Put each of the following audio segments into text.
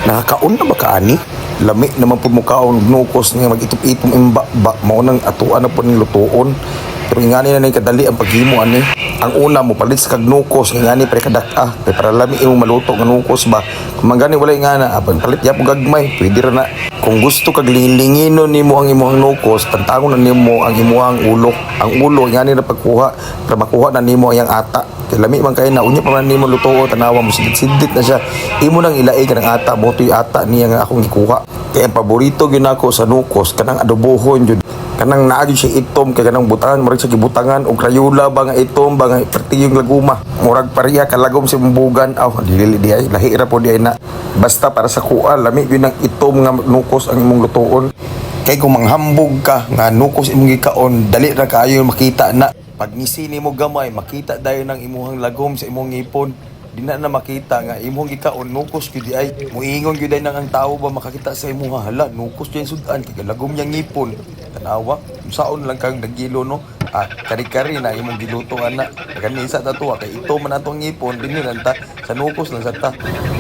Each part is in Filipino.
Nakakaon na ba ka ani? Lami naman po mukhaon nukos nga mag-itop-itop imba ba mao nang atuan na po ning lutuon. Pero ingani na kadali ang paghimo ani. Ang una mo palit sa kagnukos nga ngani pre kadak-a para lami imong maluto nga nukos ba. Kung mangani walay ngana apan palit ya po gagmay pwede ra na. Kung gusto kag linglinginon nimo ang imong nukos tantangon na nimo ang imong ulo. Ang ulo ngani na pagkuha para makuha na nimo ang ata. Kay lami man kay na unya pa man nimo lutuo tanawa mo sidit-sidit na siya. Imo nang ilaay kanang ata mo tuy ata niya nga akong gikuha. Kaya ang paborito gyud nako sa nukos kanang adobohon jud. Kanang naagi siya itom kay kanang butangan murag sa gibutangan og krayula ba nga itom ba nga pertiyong laguma murag pareha kalagom sa bumbugan dili di ay lahi ra po di ay na basta para sa kuha lami gyud nang itom nga nukos ang imong lutuon kay kung manghambog ka nga nukos imong gikaon dali ra kaayo makita na pag ngisi nimo gamay makita dayon ang imong lagom sa imong ngipon di na makita nga imong gikaon nukos gyud ay muingon gyud ay nang ang tawo ba makakita sa imong hala nukos gyud sudan kay lagom yang ngipon tanawa saon lang kang nagilo no kari-kari na imong giluto ana kanisa ta to kay ito man atong ngipon dinhi lang ta sa nukos lang sa ta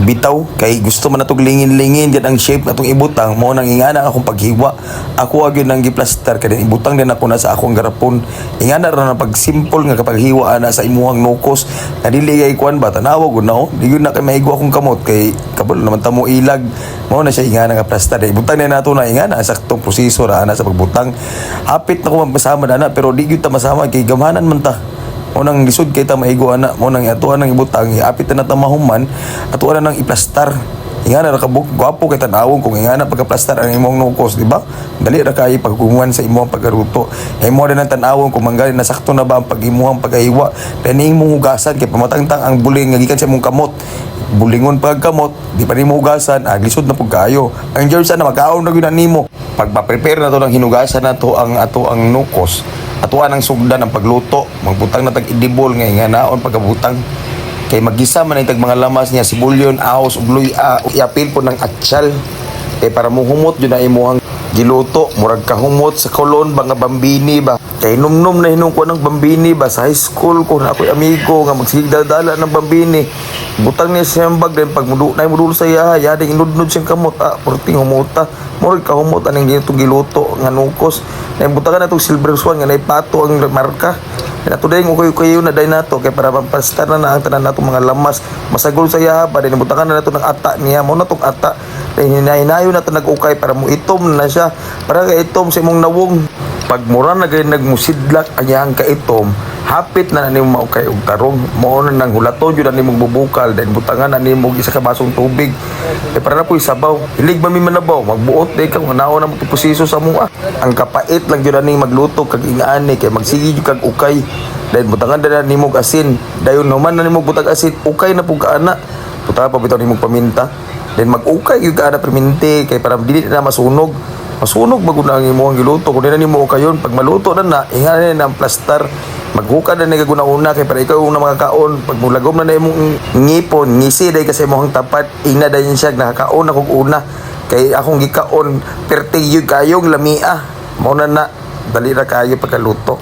bitaw kay gusto man natong lingin-lingin diyan ang shape natong ibutang mo nang ingana akong paghiwa ako agyon nang giplaster kay ibutang din ako na sa akong garapon ingana ra na pag simple nga kapag hiwa ana sa imuhang nukos na dili kay kuan ba tanawa gud na di gyud na kay maigo akong kamot kay kabalo naman ta mo ilag mo na siya ingana nga plaster ibutang na nato na ingana saktong proseso ra ana sa pagbutang hapit na ko masama na pero di gyud ta masama kay gamanan man ta mo nang lisod kay ta maigo ana mo nang atuan nang ibutang apit na ta mahuman atuan na nang iplastar ingana ra ka gwapo kay tanawon kung ingana pagka-plastar ang imong nukos di ba dali ra kay pagkuman sa imong paggaruto ay mo din ang tanawon kung manggali nasakto na ba ang paghimuhang paghiwa kani imong hugasan kay pamatangtang ang buling nga gikan sa imong kamot bulingon pagkamot di pa nimo hugasan lisod na pud kaayo ang George na magkaon na gyud nimo pagpa-prepare na to ng hinugasan na to ang ato ang nukos atuan ang sugdan ang pagluto magbutang na tag idibol nga inganaon pagkabutang kay magisa man itag mga lamas niya sibulyon ahos ug luya iapil po ng atsyal kay para muhumot yun na imuhang giluto murag kahumot sa kolon ba nga bambini ba kay numnum na hinungko ng bambini ba sa high school ko na ako'y amigo nga magsigdadala ng bambini butang niya siyang bag din pag mudulo sa iya yading inudnud siyang kamot purting humuta murag kahumot aning ginitong giluto nga nukos na butakan na itong silver swan nga naipato ang marka nato dahil kayo na dahil nato kaya para pampastar na ang tanan nato mga lamas masagol sa iya pa dahil butakan na nato ng ata niya mo na itong ata dahil hinahinayo na ito nag-ukay para mo itom na siya para ka itom sa imong nawong pag mura na ganyan nagmusidlak ang iyang kaitom hapit na nimo maukay og tarong mo na nang hulaton jud nimo bubukal dahil butangan na nimo isa ka basong tubig para na po isabaw ilig ba mi manabaw magbuot day ka naon na mo pusiso sa mua ang kapait lang jud ni magluto kag ingani kay magsigi jud kag ukay dahil butangan na nimo asin dayon naman na nimo butag asin ukay na pug ana butangan pa bitaw nimo paminta then mag-ukay yung kada perminti kay para dili na masunog bago na ang imong giluto kung na nimo ukayon pag maluto na ingana na ang plastar maghukad na nagaguna-una kay para ikaw una makakaon pag mulagom na imong ngipon ngisi day kasi imong tapat ina dayon siya nakakaon ako una kay akong gikaon perti yun kayong lamia mao na dali ra kayo pagkaluto